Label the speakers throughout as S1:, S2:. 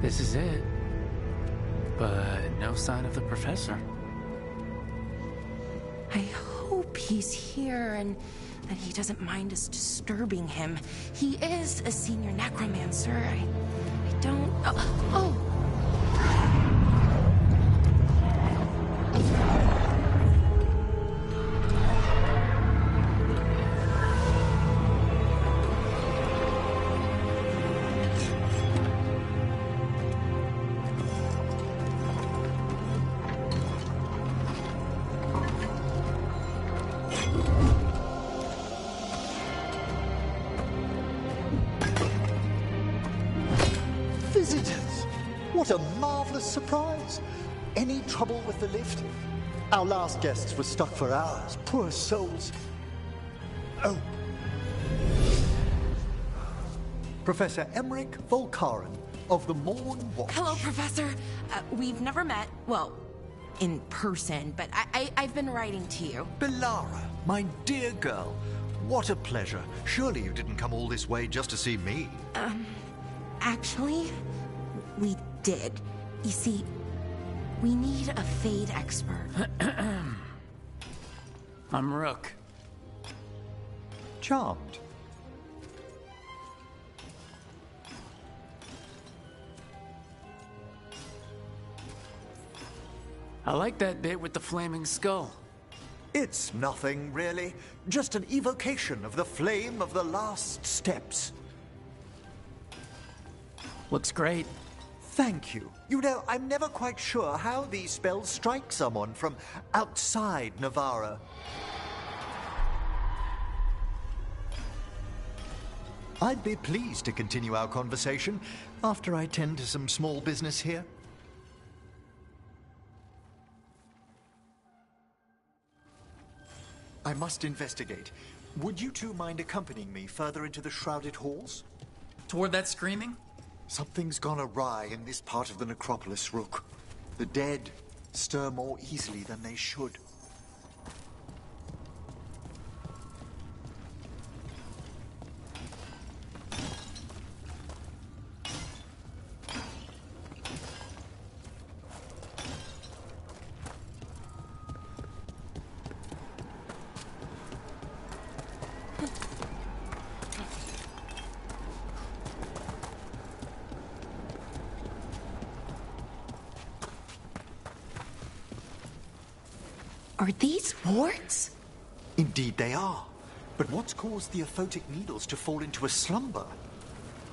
S1: This is it. But no sign of the professor.
S2: I hope he's here and that he doesn't mind us disturbing him. He is a senior necromancer. I don't... Oh!
S3: Visitors! What a marvelous surprise! Any trouble with the lift? Our last guests were stuck for hours. Poor souls. Oh. Professor Emmerich Volkaren of the Morn Watch.
S2: Hello, Professor. We've never met, well, in person, but I've been writing to you.
S3: Belara, my dear girl. What a pleasure. Surely you didn't come all this way just to see me.
S2: Actually, we did. You see, we need a Fade expert.
S1: I'm Rook.
S3: Charmed.
S1: I like that bit with the flaming skull.
S3: It's nothing, really. Just an evocation of the flame of the last steps.
S1: Looks great.
S3: Thank you. You know, I'm never quite sure how these spells strike someone from outside Navarra. I'd be pleased to continue our conversation after I tend to some small business here. I must investigate. Would you two mind accompanying me further into the shrouded halls?
S1: Toward that screaming?
S3: Something's gone awry in this part of the necropolis, Rook. The dead stir more easily than they should.
S2: Are these warts?
S3: Indeed they are. But what's caused the aphotic needles to fall into a slumber?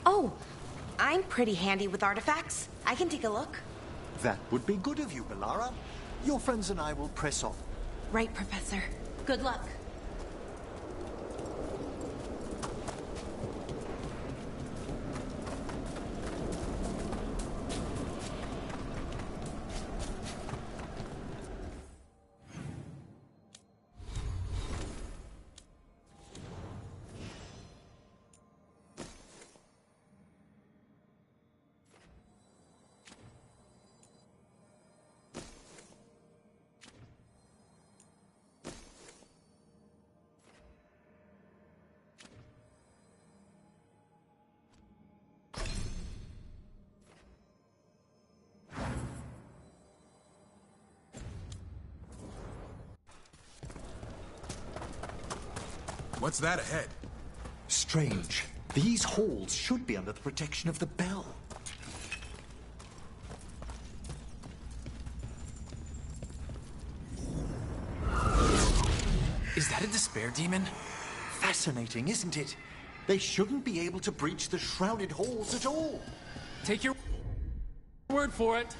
S2: Oh, I'm pretty handy with artifacts. I can take a look.
S3: That would be good of you, Belara. Your friends and I will press on.
S2: Right, Professor. Good luck.
S4: What's that ahead?
S3: Strange. These halls should be under the protection of the bell.
S1: Is that a despair demon?
S3: Fascinating, isn't it? They shouldn't be able to breach the shrouded halls at all.
S1: Take your word for it.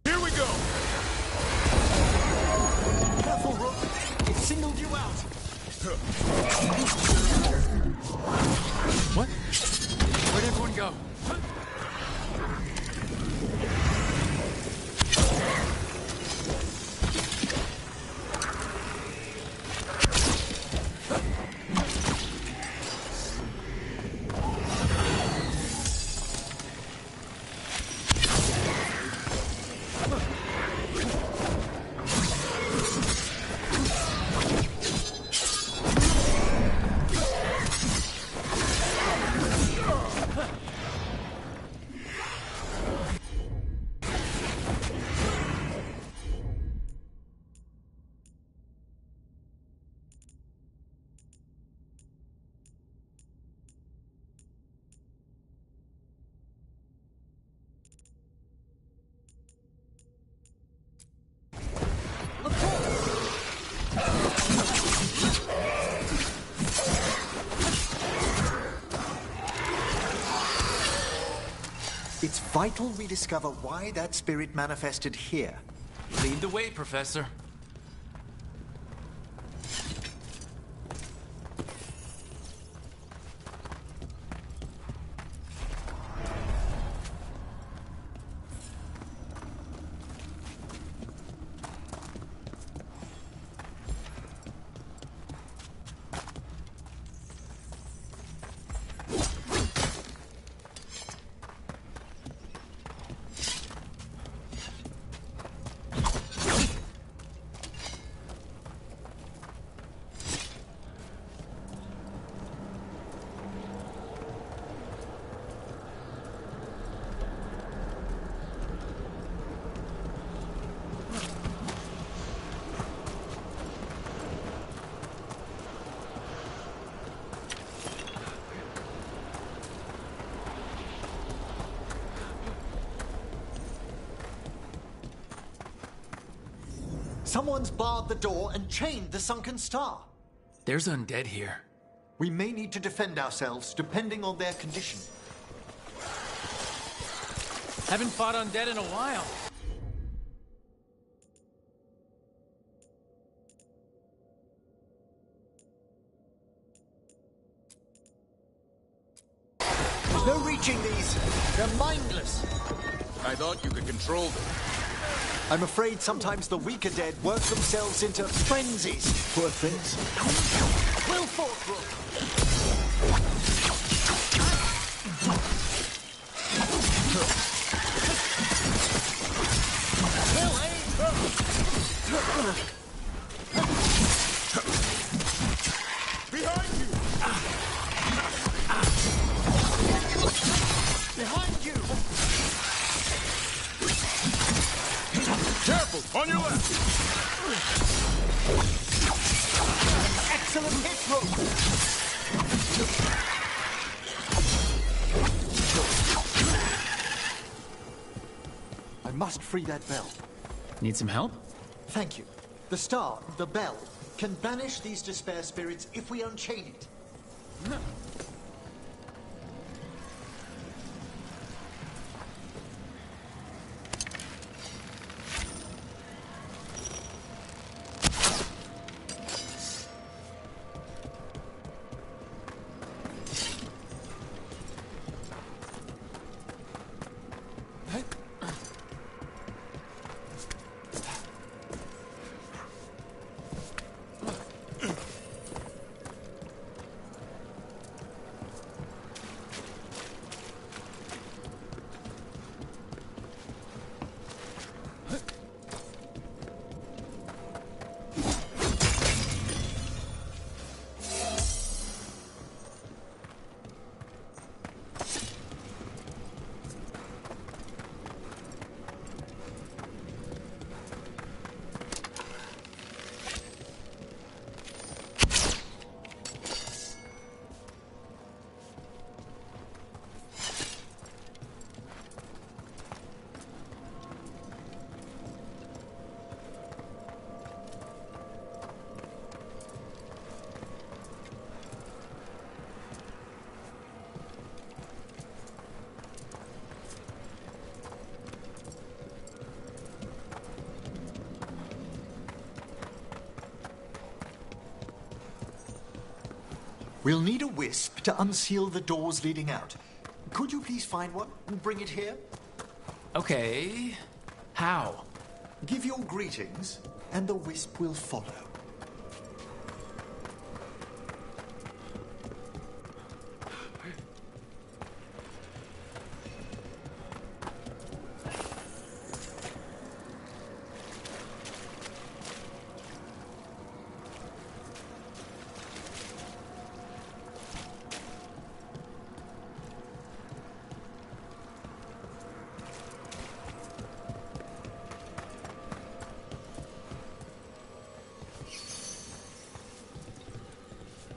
S4: Here we go!
S3: Careful, Rook. It singled you out.
S1: What? Where'd everyone go?
S3: It's vital we discover why that spirit manifested here.
S1: Lead the way, Professor.
S3: Someone's barred the door and chained the sunken star.
S1: There's undead here.
S3: We may need to defend ourselves depending on their condition.
S1: Haven't fought undead in a while.
S3: No reaching these. They're mindless.
S4: I thought you could control them.
S3: I'm afraid sometimes the weaker dead work themselves into frenzies. Poor things. Will
S4: Behind you!
S3: Behind you!
S4: Careful! On your left!
S3: Excellent hit, Rogue! I must free that bell.
S1: Need some help?
S3: Thank you. The star, the bell, can banish these despair spirits if we unchain it. We'll need a wisp to unseal the doors leading out. Could you please find one and bring it here?
S1: Okay. How?
S3: Give your greetings, and the wisp will follow.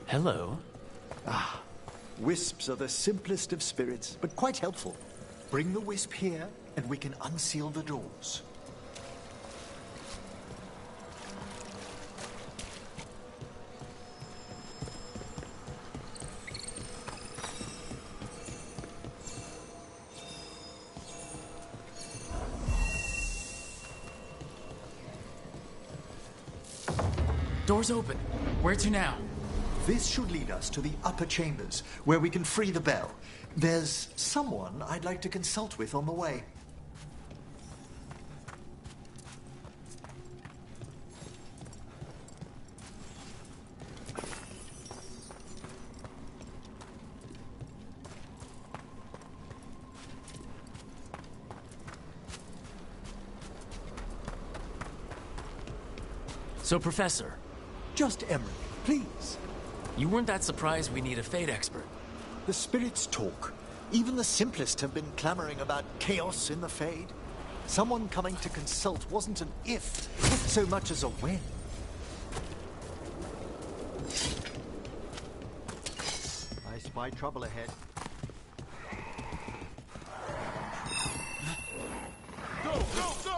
S1: Hello.
S3: Wisps are the simplest of spirits, but quite helpful. Bring the wisp here, and we can unseal the doors.
S1: Door's open. Where to now?
S3: This should lead us to the upper chambers, where we can free the bell. There's someone I'd like to consult with on the way.
S1: So, Professor,
S3: Just Emery, please.
S1: you weren't that surprised we need a Fate expert.
S3: The spirits talk. Even the simplest have been clamoring about chaos in the Fade. Someone coming to consult wasn't an if, so much as a when. I spy trouble ahead.
S4: Go, go, go!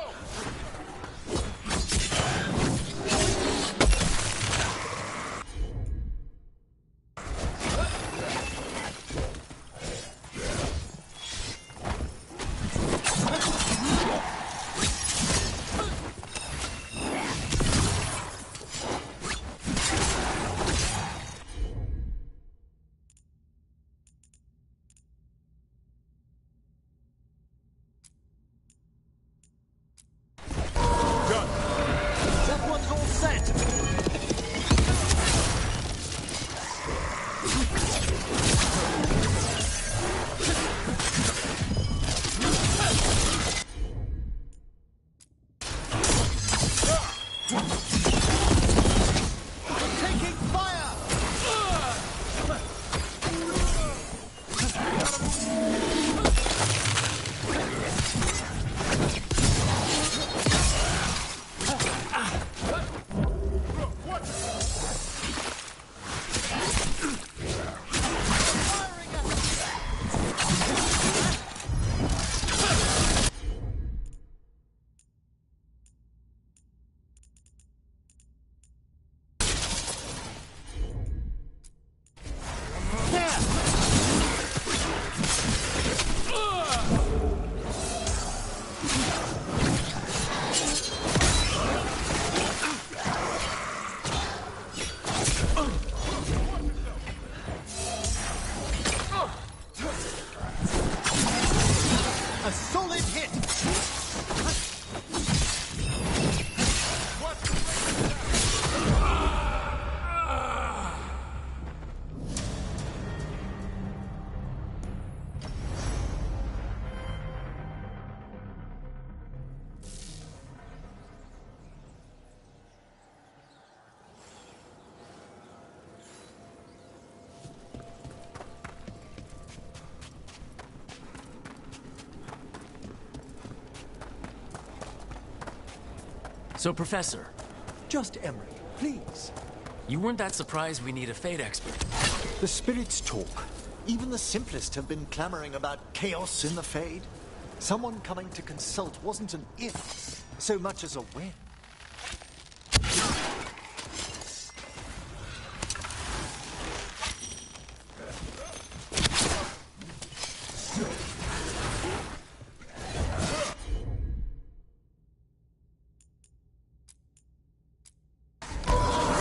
S3: That one's all set! Taking fire! A solid hit!
S1: So, Professor,
S3: Just Emery, please.
S1: you weren't that surprised we need a Fate expert.
S3: The spirits talk. Even the simplest have been clamoring about chaos in the Fade. Someone coming to consult wasn't an if, so much as a when.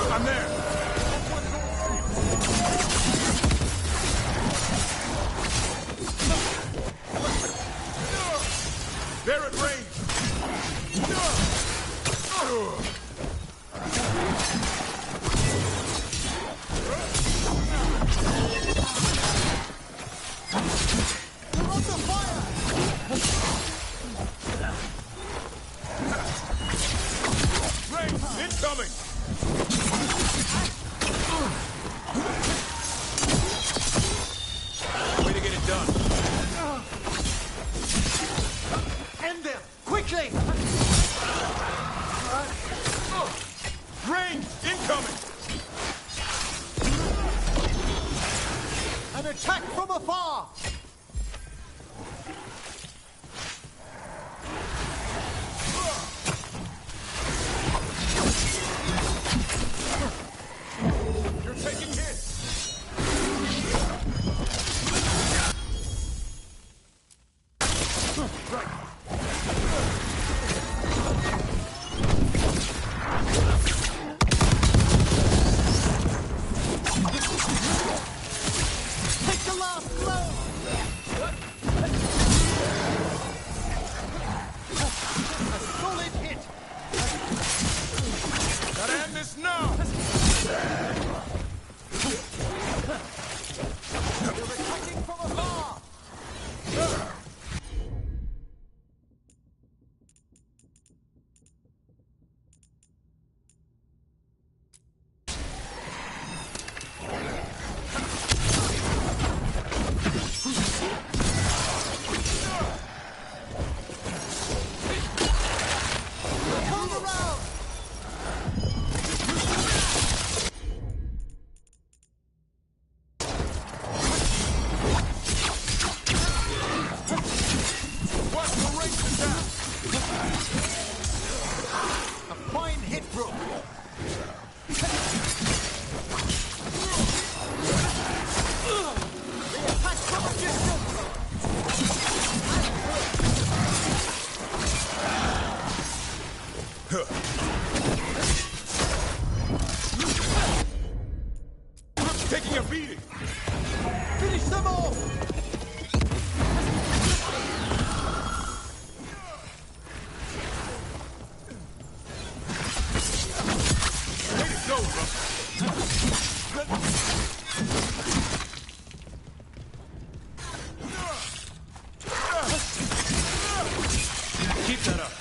S4: I'm there! They're at range! Range incoming! Way to get it done.
S3: End them! Quickly!
S4: Range incoming!
S3: An attack from afar!
S4: You're taking hits! Right. Rest now!
S3: You're attacking from afar!
S4: Taking a beating!
S3: Finish them off!
S4: Way to go, Ruff! Keep that up.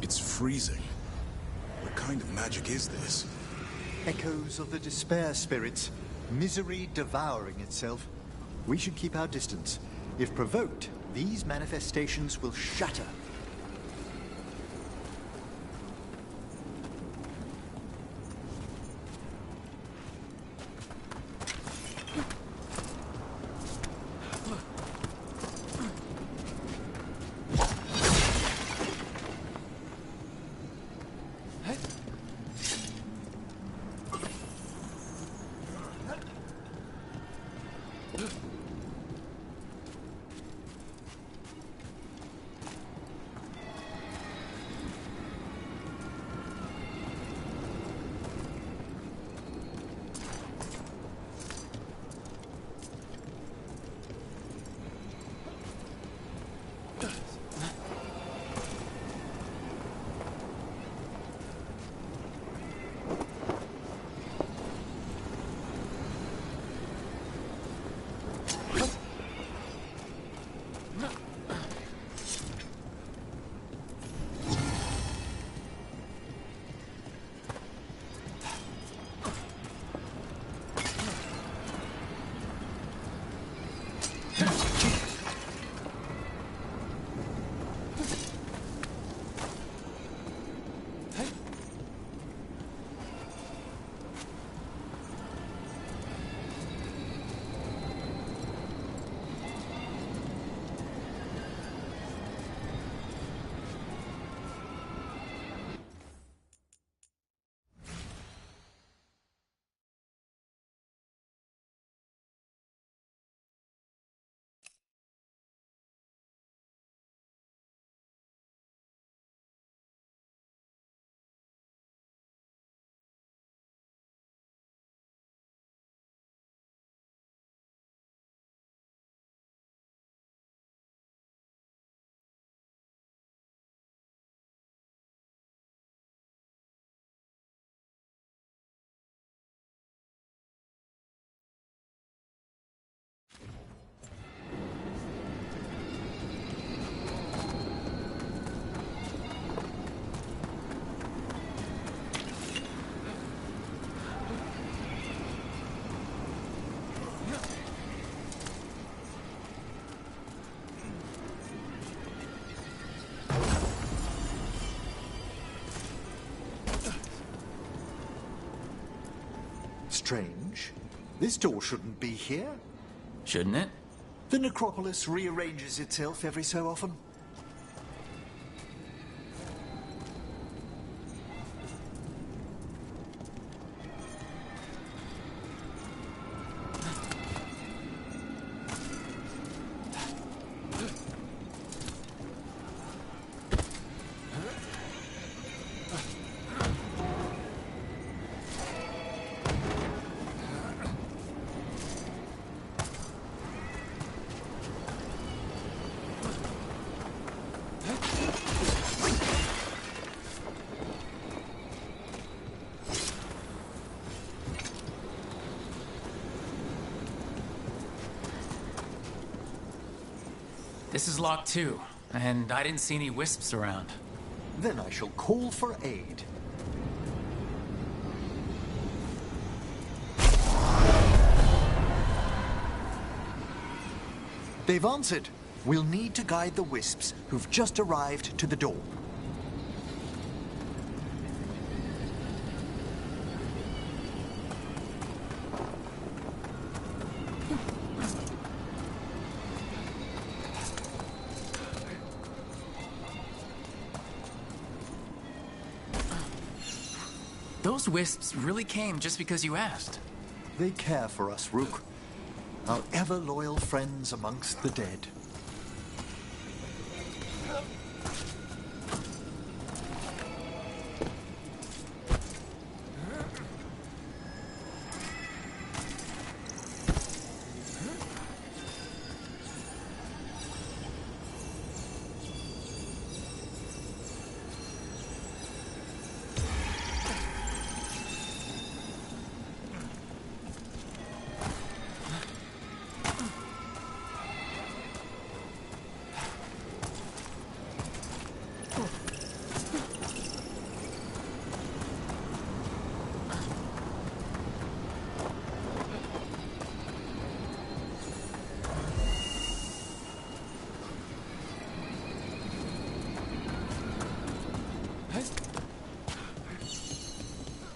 S4: It's freezing. What kind of magic is this?
S3: Echoes of the despair spirits, misery devouring itself. We should keep our distance. If provoked, these manifestations will shatter. Strange. This door shouldn't be here.
S1: Shouldn't it?
S3: The necropolis rearranges itself every so often.
S1: This is locked too, and I didn't see any wisps around.
S3: Then I shall call for aid. They've answered. We'll need to guide the wisps who've just arrived to the door.
S1: Those wisps really came just because you asked.
S3: They care for us, Rook. Our ever-loyal friends amongst the dead.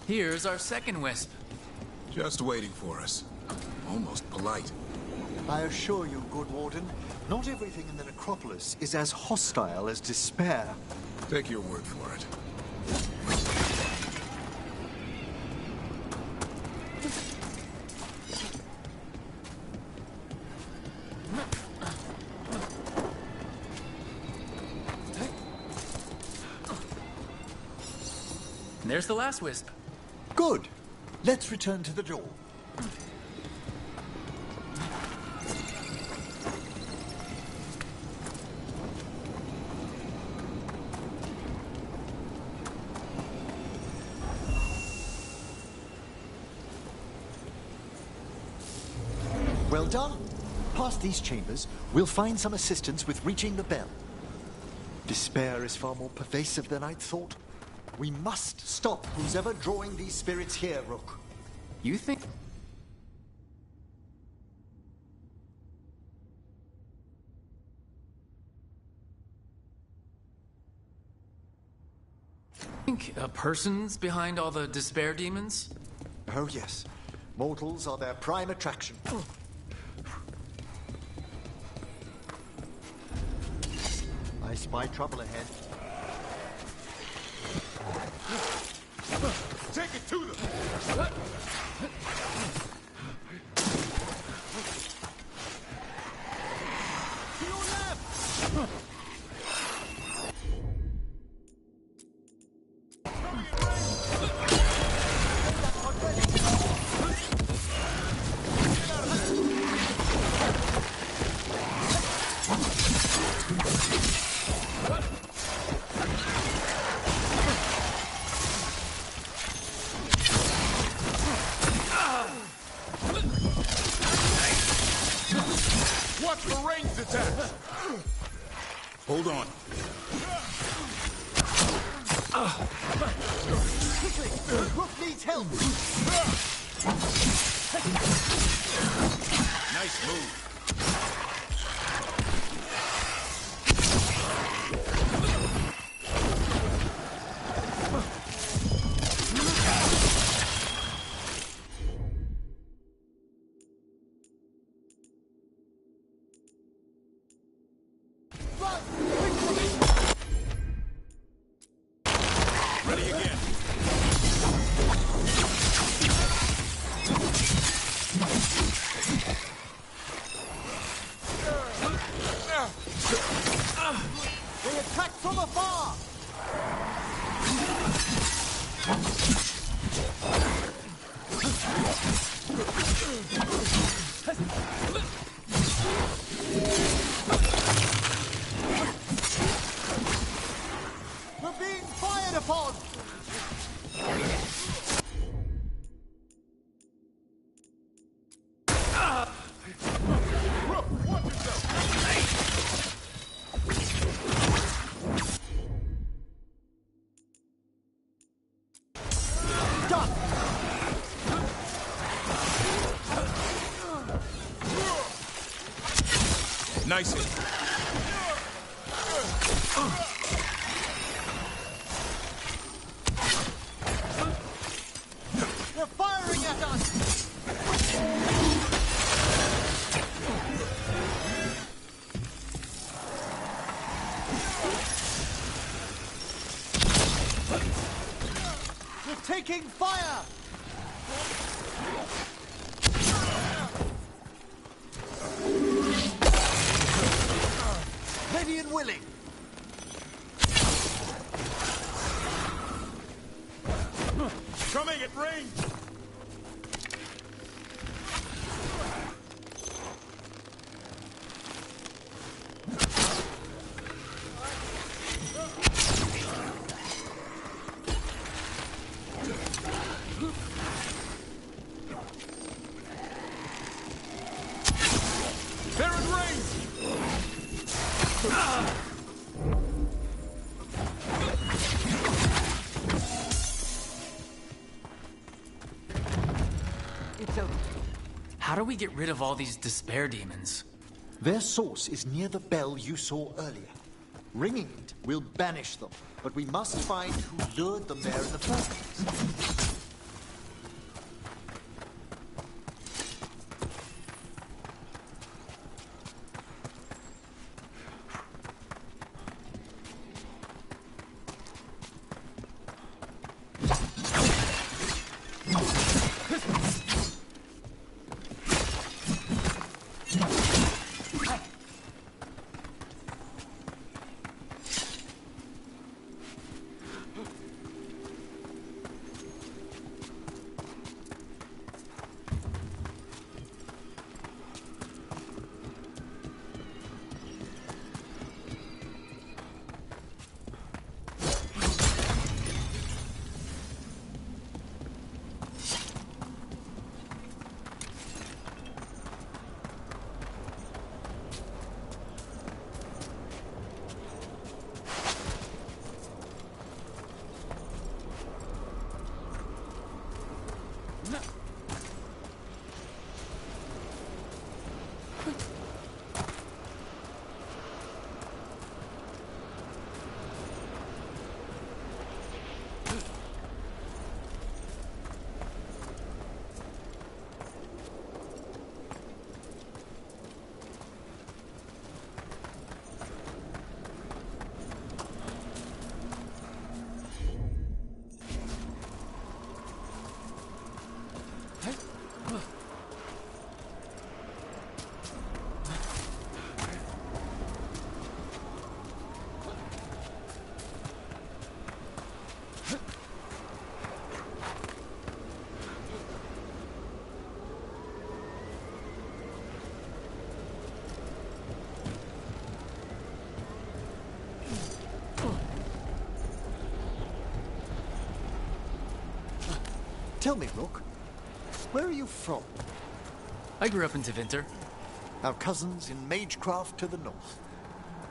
S1: Here's our second wisp.
S4: Just waiting for us. Almost polite.
S3: I assure you, Good Warden, not everything in the necropolis is as hostile as despair.
S4: Take your word for it.
S1: And there's the last wisp.
S3: Good. Let's return to the door. Well done. Past these chambers, we'll find some assistance with reaching the bell. Despair is far more pervasive than I'd thought. We must stop who's ever drawing these spirits here, Rook.
S1: You think... Think a person's behind all the despair demons?
S3: Oh, yes. Mortals are their prime attraction. I spy trouble ahead.
S4: Take it to them!
S3: To your left!
S4: Watch for ranged attacks! Hold on.
S3: Quickly! Rook needs help!
S4: Nice move. Nice hit.
S3: They're firing at us! They're taking fire! Ready and willing.
S4: Coming at range! They're in range!
S3: It's over.
S1: How do we get rid of all these despair demons?
S3: Their source is near the bell you saw earlier. Ringing it will banish them, but we must find who lured them there in the first place. Tell me, Rook, where are you from?
S1: I grew up in Tevinter.
S3: Our cousins in Magecraft to the north.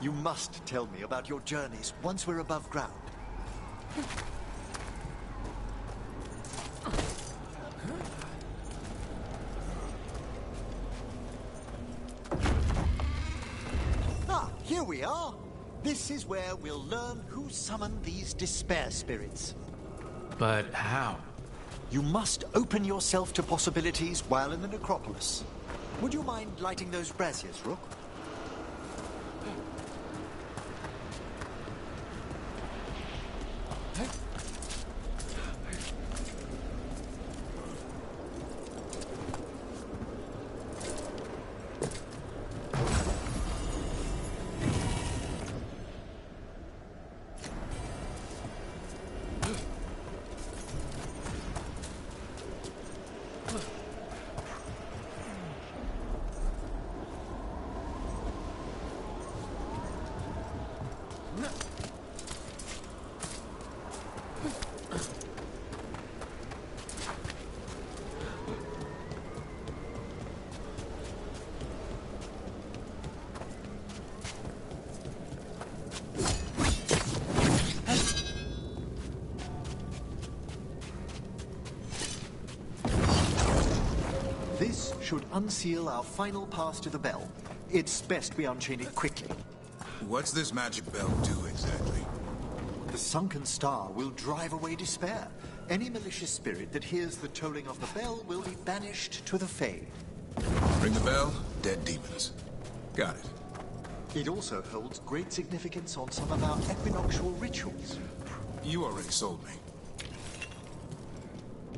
S3: You must tell me about your journeys once we're above ground. Ah, here we are. This is where we'll learn who summoned these despair spirits.
S1: But how?
S3: You must open yourself to possibilities while in the necropolis. Would you mind lighting those braziers, Rook? This should unseal our final pass to the bell. It's best we unchain it quickly.
S4: What's this magic bell do exactly?
S3: The sunken star will drive away despair. Any malicious spirit that hears the tolling of the bell will be banished to the Fae.
S4: Ring the bell, dead demons. Got it.
S3: It also holds great significance on some of our equinoctial rituals.
S4: You already sold me.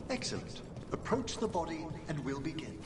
S3: Excellent. Approach the body and we'll begin.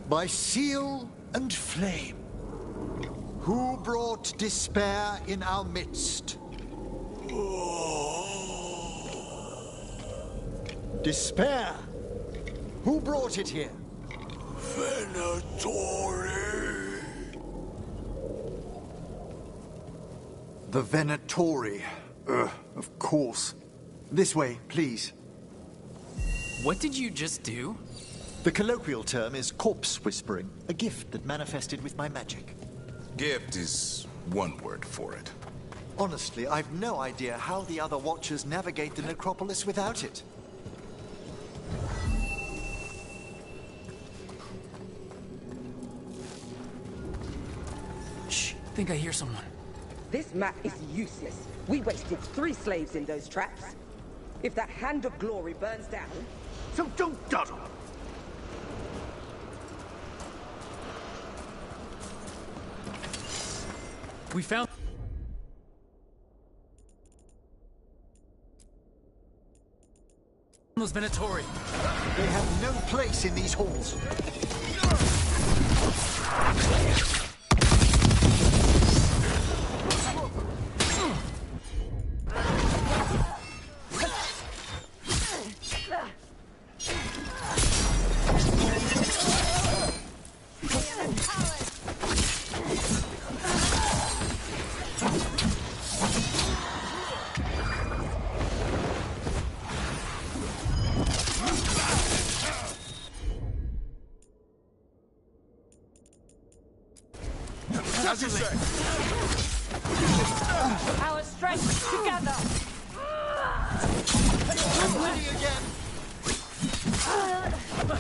S3: By seal and flame, who brought despair in our midst? Despair? Who brought it here?
S5: Venatori.
S3: The Venatori. Of course. This way, please.
S1: What did you just do?
S3: The colloquial term is corpse whispering, a gift that manifested with my magic.
S4: Gift is one word for it.
S3: Honestly, I've no idea how the other Watchers navigate the necropolis without it.
S1: Shh, think I hear someone.
S6: This map is useless. We wasted 3 slaves in those traps. If that Hand of Glory burns down...
S5: So don't dawdle.
S1: We found those Venatori.
S3: They have no place in these halls.
S4: As you say.
S6: Our strength together!
S3: I'm ready again.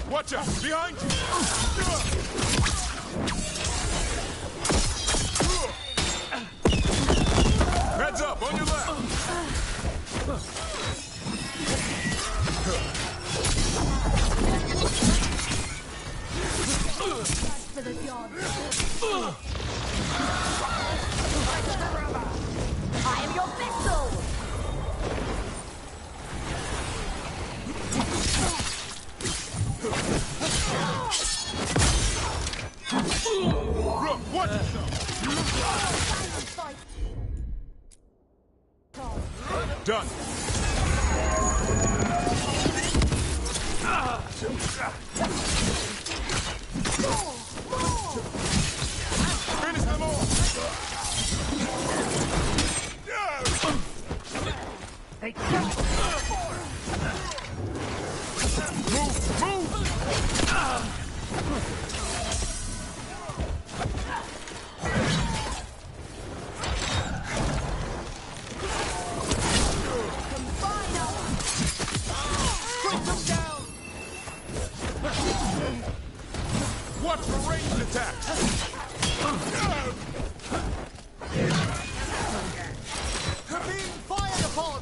S4: Watch out! Behind you! Heads up! On your left!
S7: For the job. I am your vessel!
S4: Rook, watch yourself! Done! Finish them all!
S5: They
S4: Watch for ranged attacks!
S3: Being fired upon!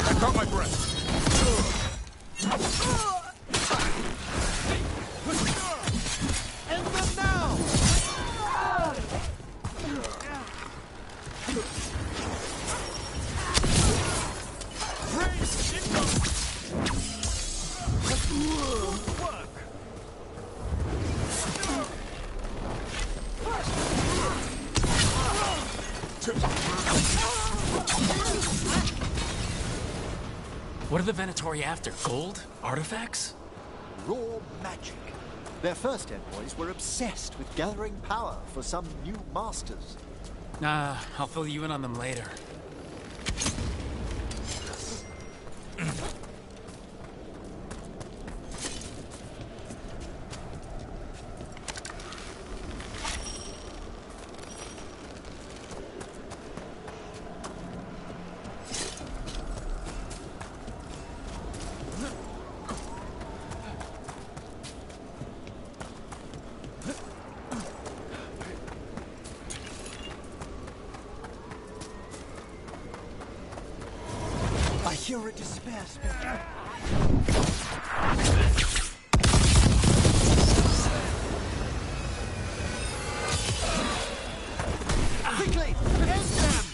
S4: I caught my breath.
S3: End them now!
S4: Ranged incoming!
S1: What are the Venatori after? Gold? Artifacts?
S3: Raw magic. Their first envoys were obsessed with gathering power for some new masters.
S1: Nah, I'll fill you in on them later.
S3: I hear a despair spectre. Quickly! End them!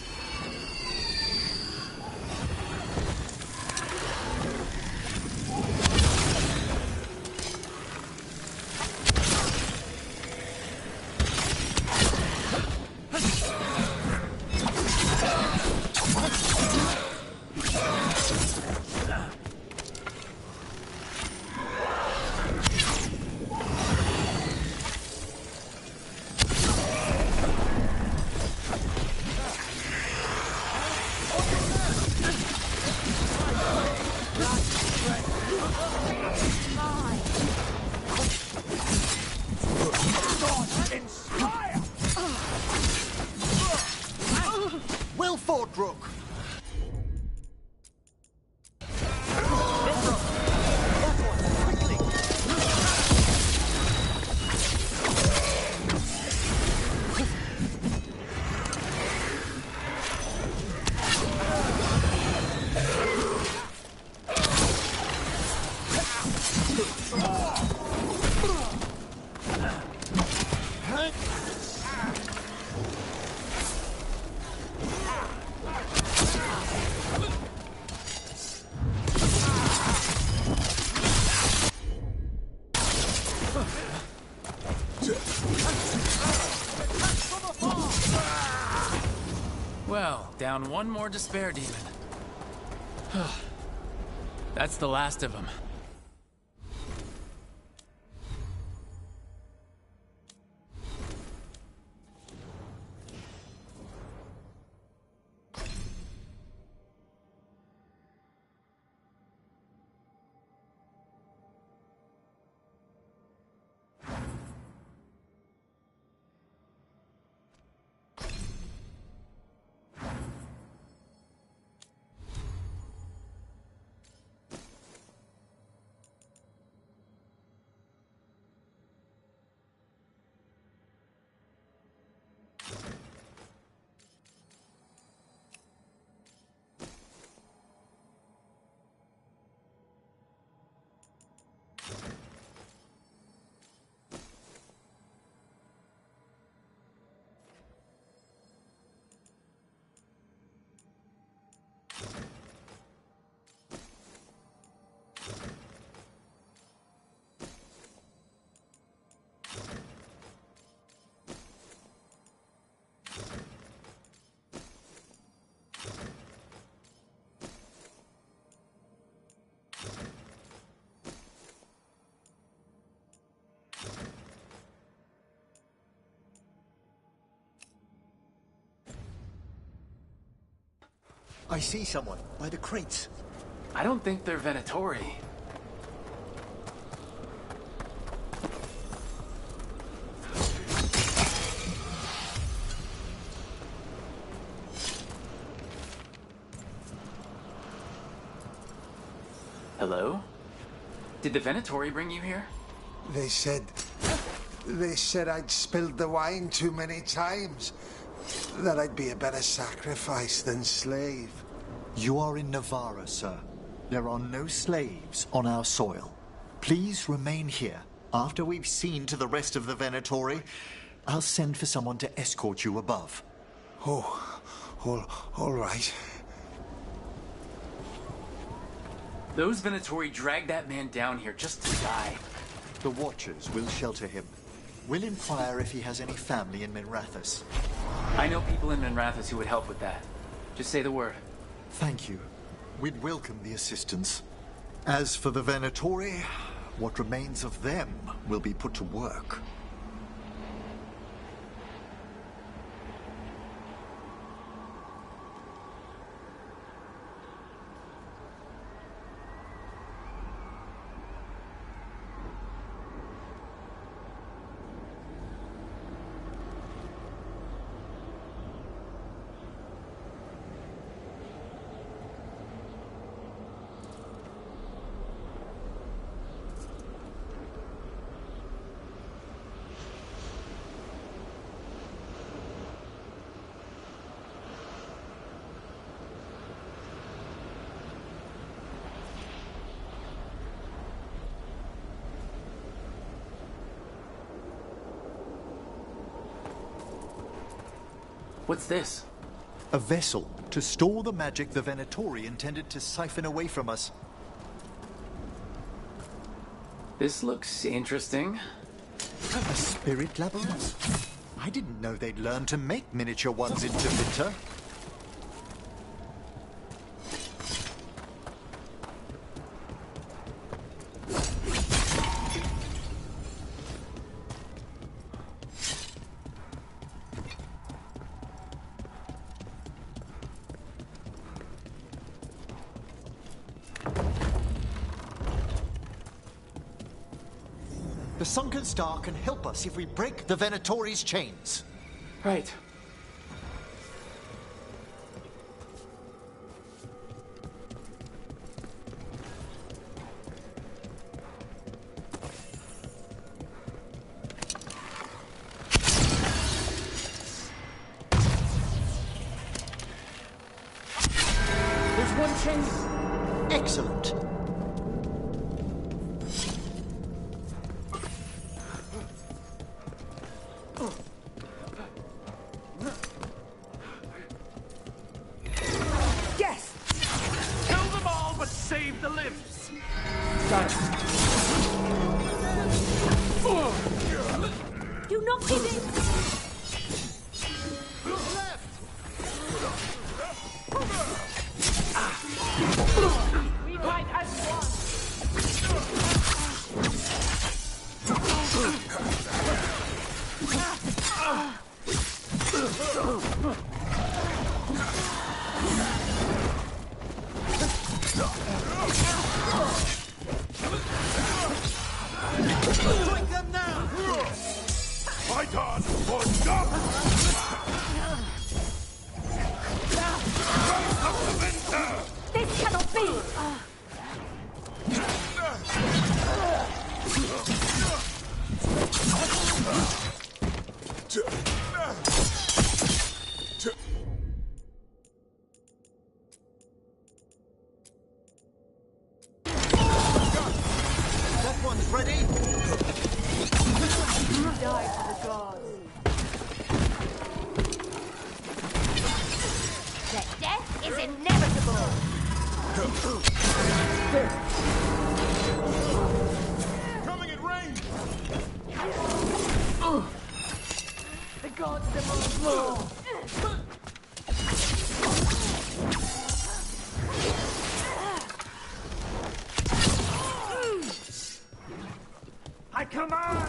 S3: Well fought, Rook.
S1: Well, down one more despair demon. That's the last of them.
S3: I see someone by the crates.
S1: I don't think they're Venatori. Hello? Did the Venatori bring you here?
S8: They said I'd spilled the wine too many times. That I'd be a better sacrifice than slave.
S3: You are in Navarra, sir. There are no slaves on our soil. Please remain here. After we've seen to the rest of the Venatori, I'll send for someone to escort you above.
S8: Oh, all right.
S1: Those Venatori dragged that man down here just to die.
S3: The Watchers will shelter him. We'll inquire if he has any family in Minrathous.
S1: I know people in Minrathous who would help with that. Just say the word.
S3: Thank you. We'd welcome the assistance. As for the Venatori, what remains of them will be put to work.
S1: What's this?
S3: A vessel to store the magic the Venatori intended to siphon away from us.
S1: This looks interesting.
S3: A spirit labyrinth? I didn't know they'd learn to make miniature ones in Tevinter. The sunken star can help us if we break the Venatori's chains.
S1: Right.
S3: There's one chain. Excellent.
S5: Save the lives!
S1: Got it.
S7: Do not give in! We fight as
S5: Strike them now! Fight on, or stop! Rise up the winter!
S7: This cannot be!
S3: That one's ready.
S7: Die for the gods. The death is inevitable!
S5: Coming in range!
S7: The gods demand more!
S5: I command!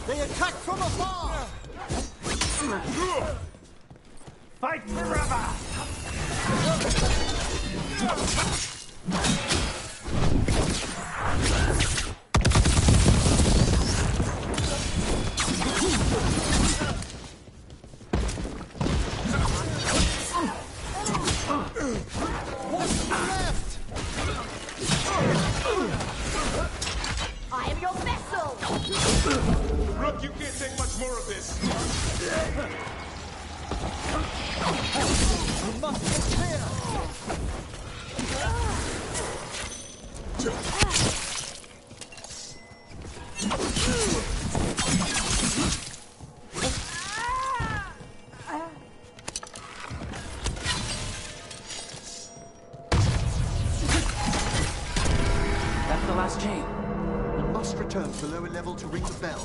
S3: They attack from afar.
S5: Fight forever!
S7: I am your vessel!
S5: Rook, you can't take much more of this.
S3: We must get clear!
S1: That's the last chain.
S3: We must return to the lower level to ring the bell.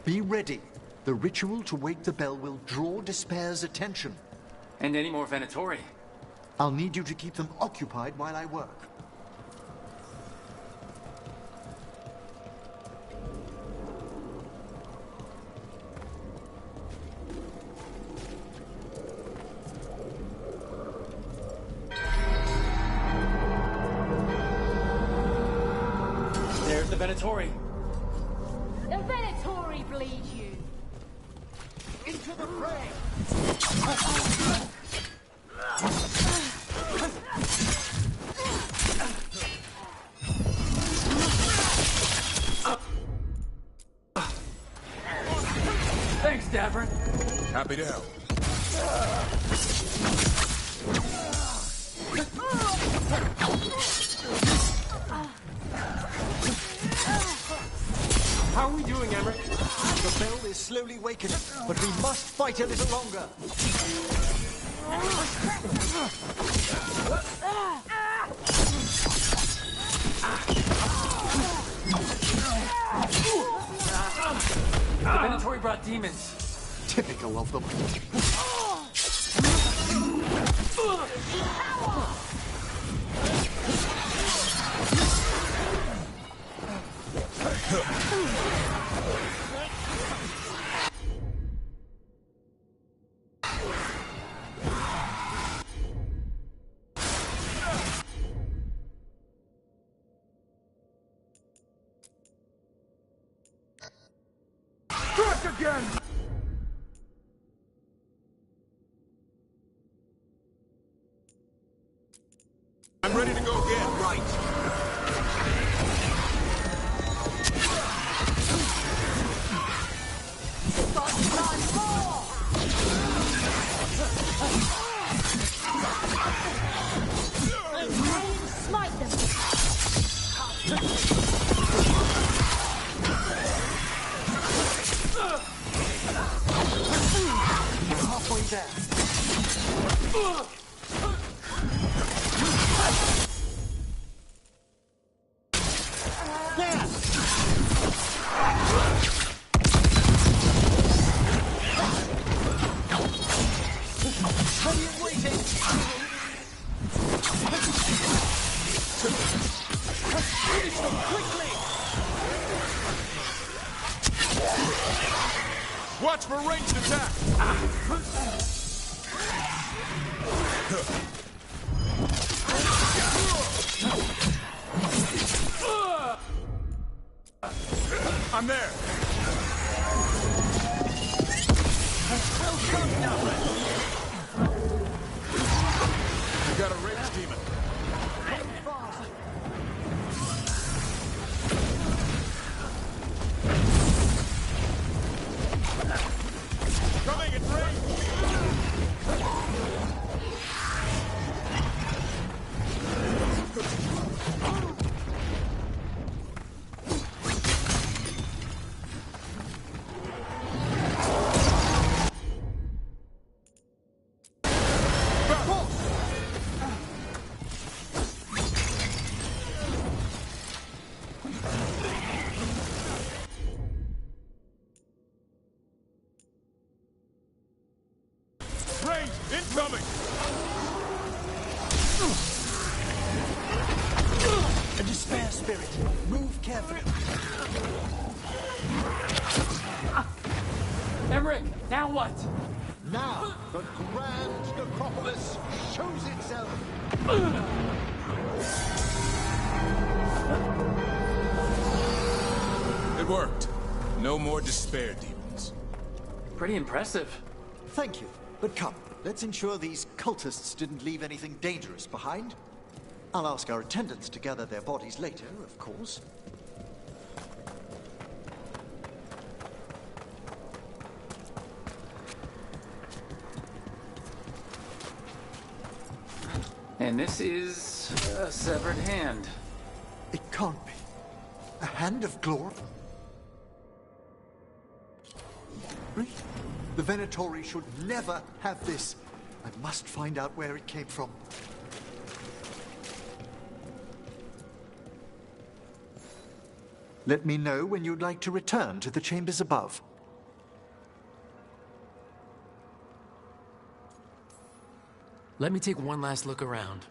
S3: Be ready. The ritual to wake the bell will draw Despair's attention.
S1: And any more Venatori.
S3: I'll need you to keep them occupied while I work.
S1: There's the Venatori.
S7: The Venatori bleed you!
S3: Into the fray!
S1: Thanks, Davern.
S4: Happy to help.
S1: How are we doing, Emmerich?
S3: The bell is slowly wakening, but we must fight a little longer.
S1: The Venatori brought demons.
S3: Typical of them.
S5: Strike again! I'm ready to go again. Right.
S7: Smite them!
S3: there. Ready and waiting. Finish them quickly.
S5: Watch for ranged attack! I'm there!
S3: Well done, now.
S5: You got a rage demon. Coming in range! Range incoming!
S3: A despair spirit. Move carefully.
S1: Emmerich, now what?
S3: Now, the grand necropolis shows itself.
S4: It worked. No more despair demons.
S1: Pretty impressive.
S3: Thank you. But come, let's ensure these cultists didn't leave anything dangerous behind. I'll ask our attendants to gather their bodies later, of course.
S1: And this is a severed hand.
S3: It can't be. A hand of glory? The Venatori should never have this. I must find out where it came from. Let me know when you'd like to return to the chambers above.
S9: Let me take one last look around.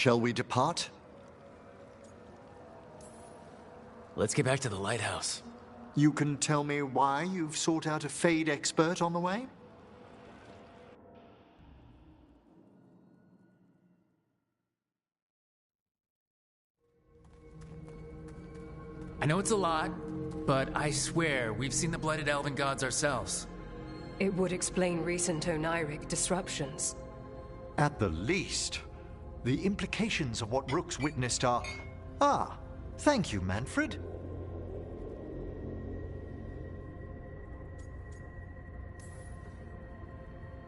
S3: Shall we depart?
S9: Let's get back to the lighthouse.
S3: You can tell me why you've sought out a Fade expert on the way?
S9: I know it's a lot, but I swear we've seen the blighted elven gods ourselves.
S10: It would explain recent Oniric disruptions.
S3: At the least, the implications of what Rook's witnessed are... Ah, thank you, Manfred.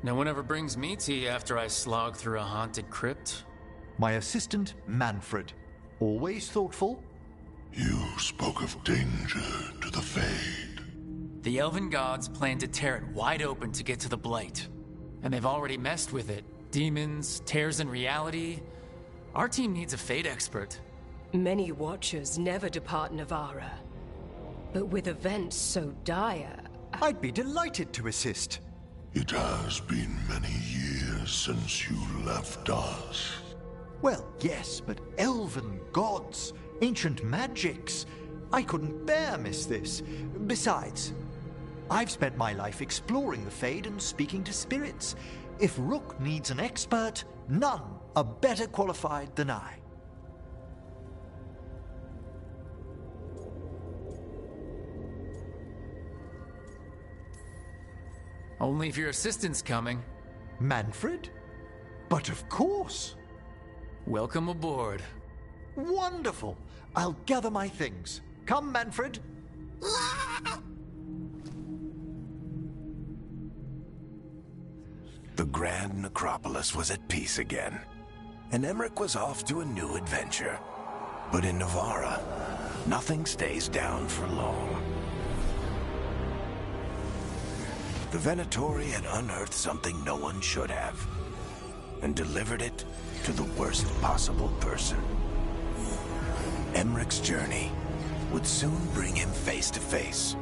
S9: No one ever brings me tea after I slog through a haunted crypt.
S3: My assistant, Manfred. Always thoughtful.
S5: You spoke of danger to the Fade.
S9: The elven gods plan to tear it wide open to get to the blight. And they've already messed with it. Demons, tears in reality. Our team needs a Fade expert.
S10: Many Watchers never depart Navara. But with events so dire...
S3: I'd be delighted to assist.
S5: It has been many years since you left us.
S3: Well, yes, but elven gods, ancient magics. I couldn't bear miss this. Besides, I've spent my life exploring the Fade and speaking to spirits. If Rook needs an expert, none are better qualified than I.
S9: Only if your assistant's coming.
S3: Manfred? But of course.
S9: Welcome aboard.
S3: Wonderful. I'll gather my things. Come, Manfred.
S11: The Grand Necropolis was at peace again, and Emmerich was off to a new adventure. But in Navara, nothing stays down for long. The Venatori had unearthed something no one should have, and delivered it to the worst possible person. Emmerich's journey would soon bring him face to face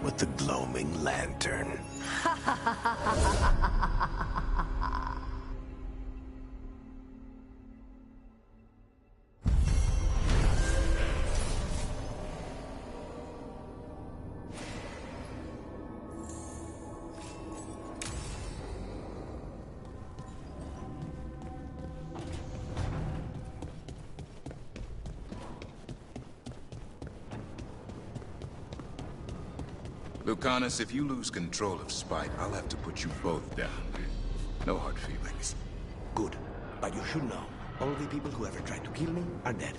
S11: with the Gloaming Lantern.
S4: Lucanus, if you lose control of Spite, I'll have to put you both down. No hard feelings.
S11: Good, but you should know, all the people who ever tried to kill me are dead.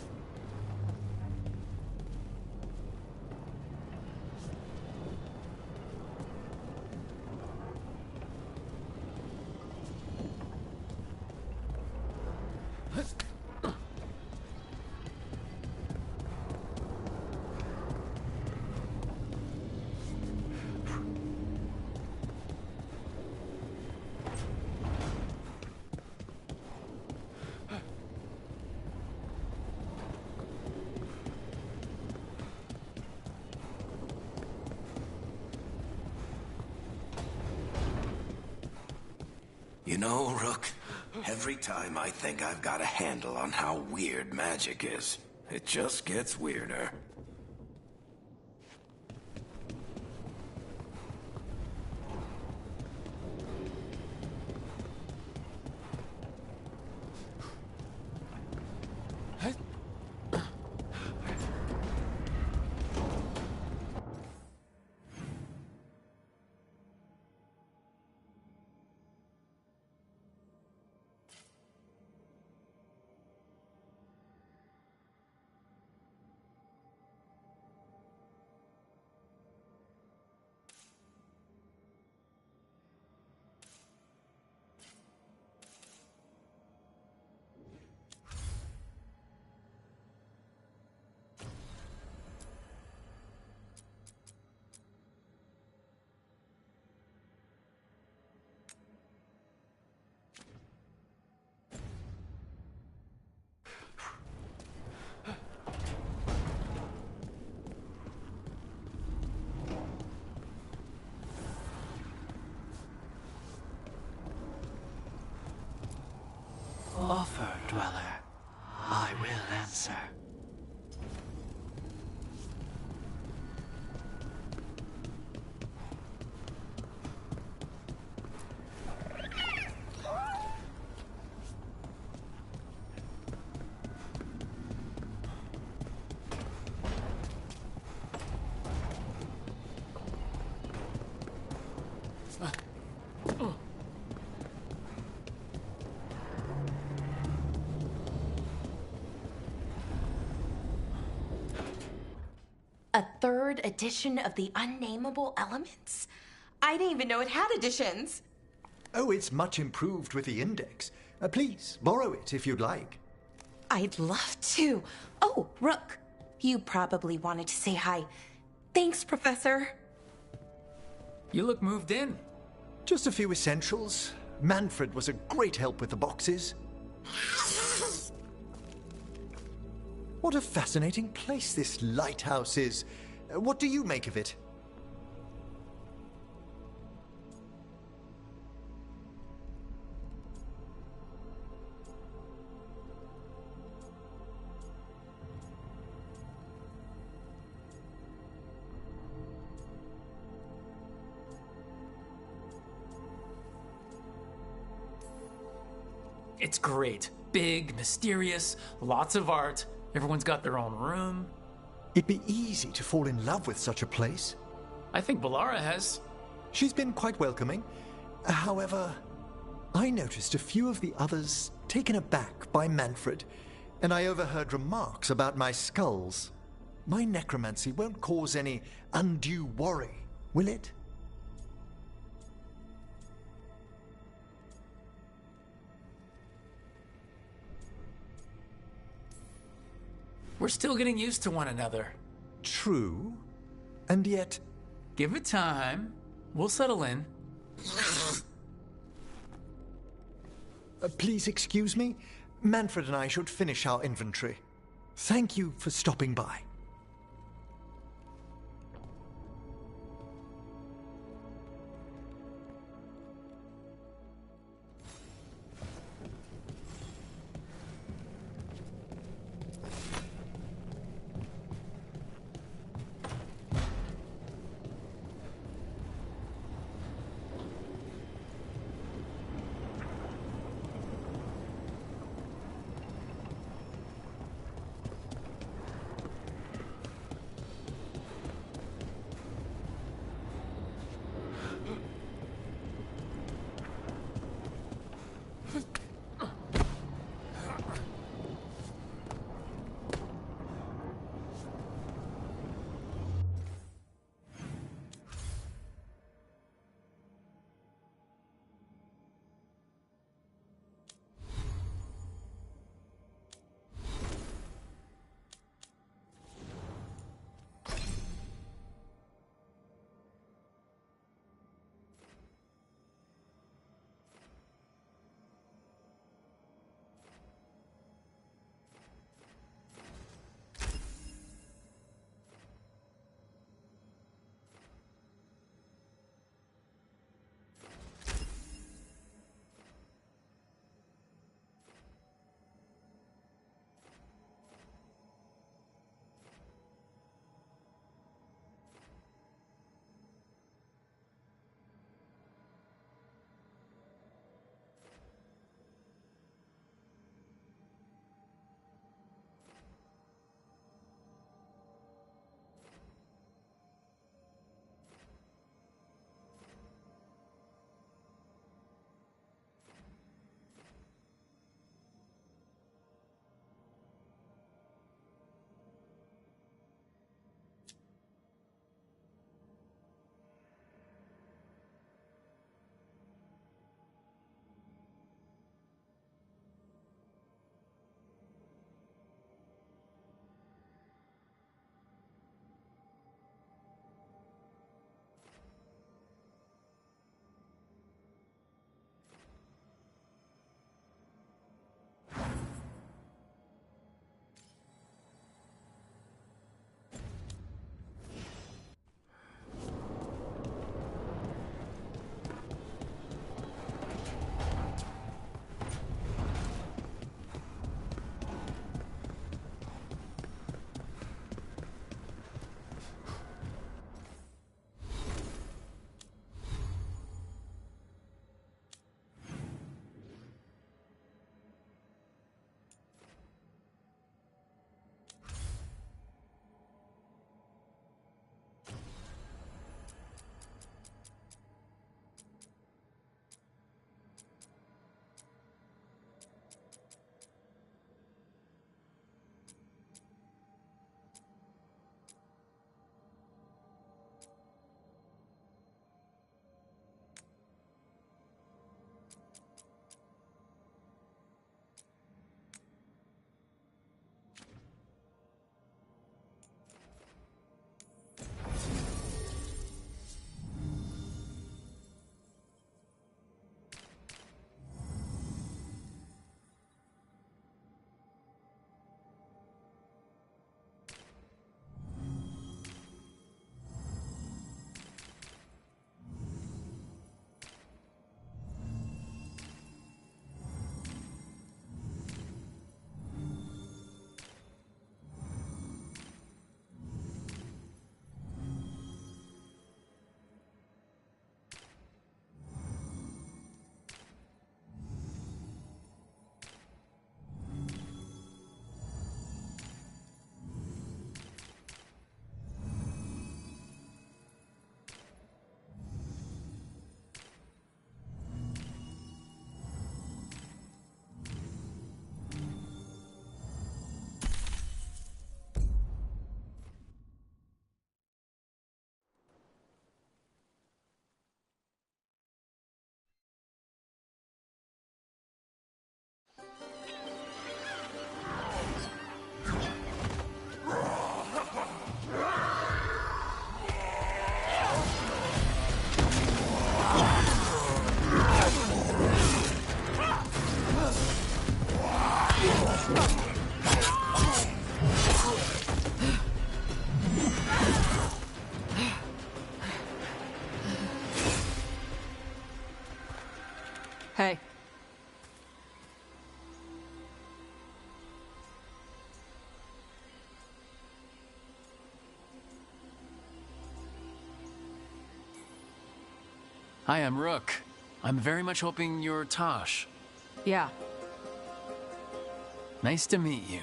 S11: You know, Rook, every time I think I've got a handle on how weird magic is, it just gets weirder.
S1: I will answer.
S2: A third edition of the Unnameable Elements? I didn't even know it had editions.
S3: Oh, it's much improved with the index. Please, borrow it if you'd like.
S2: I'd love to. Oh, Rook, you probably wanted to say hi. Thanks, Professor.
S9: You look moved in.
S3: Just a few essentials. Manfred was a great help with the boxes. What a fascinating place this lighthouse is. What do you make of it?
S9: It's great. Big, mysterious, lots of art. Everyone's got their own room.
S3: It'd be easy to fall in love with such a place.
S9: I think Bellara has.
S3: She's been quite welcoming. However, I noticed a few of the others taken aback by Manfred, and I overheard remarks about my skulls. My necromancy won't cause any undue worry, will it?
S9: We're still getting used to one another.
S3: True. And yet...
S9: Give it time. We'll settle in.
S3: Please excuse me. Manfred and I should finish our inventory. Thank you for stopping by.
S9: Hi, I'm Rook. I'm very much hoping you're Tosh.
S10: Yeah.
S9: Nice to meet you.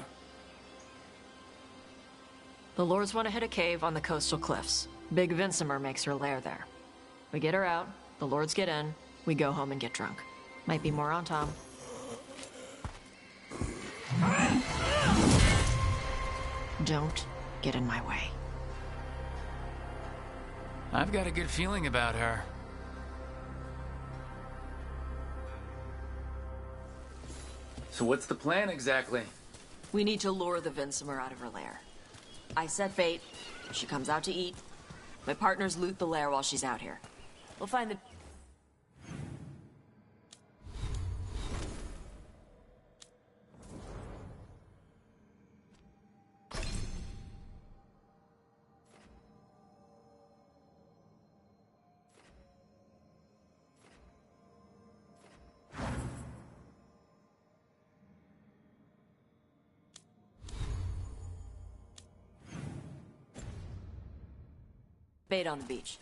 S12: The Lords want to hit a cave on the coastal cliffs. Big Vincimer makes her lair there. We get her out, the Lords get in, we go home and get drunk. Might be more on Tom. Don't get in my way.
S9: I've got a good feeling about her.
S1: So what's the plan exactly?
S12: We need to lure the Vincimer out of her lair. I set bait. She comes out to eat. My partners loot the lair while she's out here. We'll find the... bait on the beach.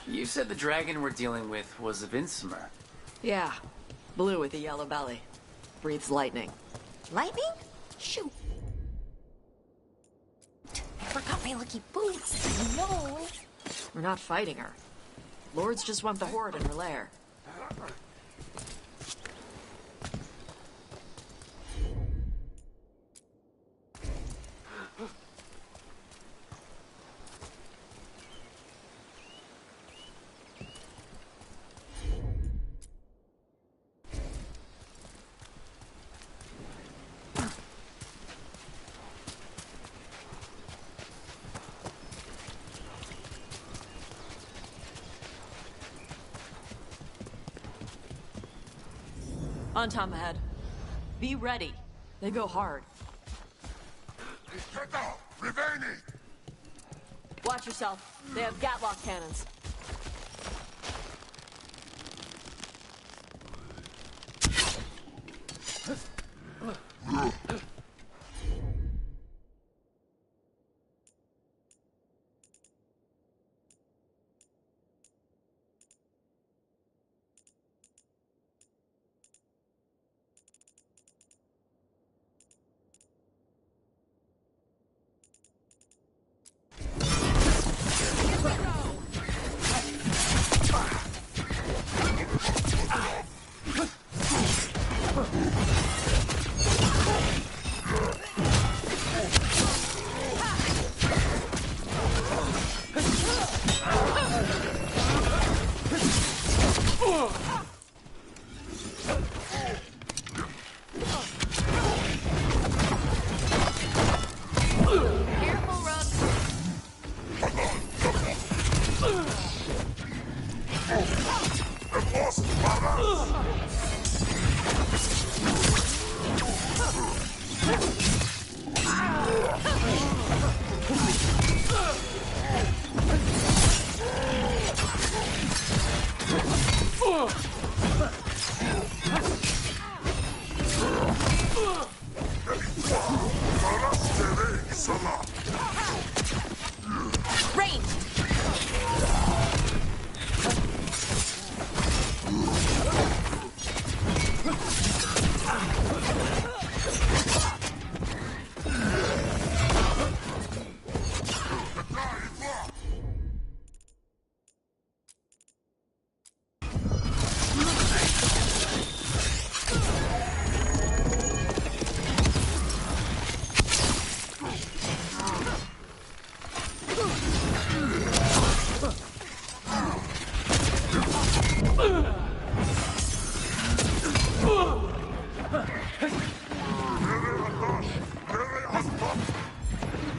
S1: You said the dragon we're dealing with was a Vincimer.
S12: Yeah. Blue with a yellow belly. Breathes lightning.
S2: Lightning? Shoot. I forgot my lucky boots. No.
S12: We're not fighting her. Lords just want the Horde in her lair. On Tom ahead. Be ready. They go hard. Watch yourself. They have Gatlock cannons.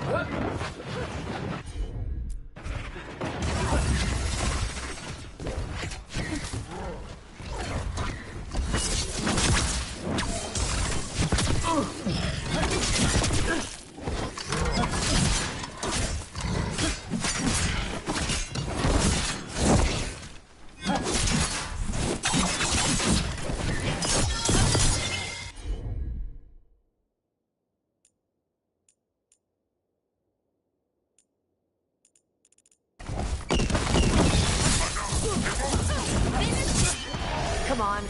S5: What?
S12: Come on,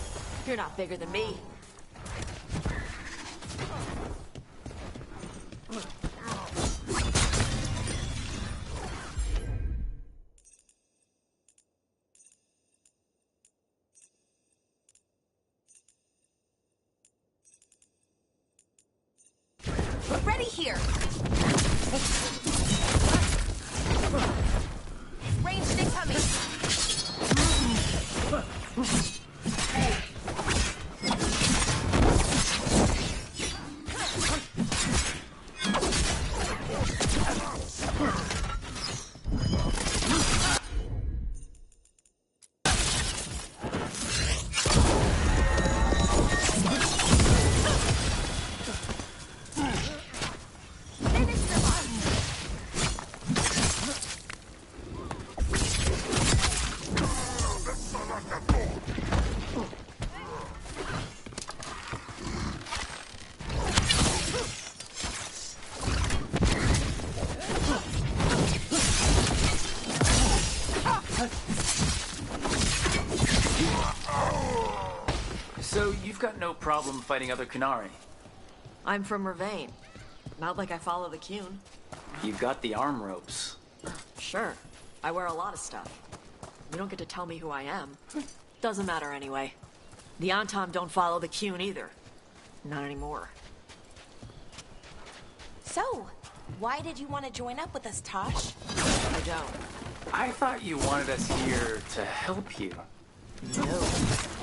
S12: you're not bigger than me.
S2: Ready here. Ranged incoming.
S1: So you've got no problem fighting other Qunari?
S12: I'm from Ravain. Not like I follow the Qun.
S1: You've got the arm ropes.
S12: Sure. I wear a lot of stuff. You don't get to tell me who I am. Doesn't matter anyway. The Antam don't follow the Qun either. Not anymore.
S2: So, why did you want to join up with us, Tosh?
S12: I don't.
S1: I thought you wanted us here to help you.
S12: No.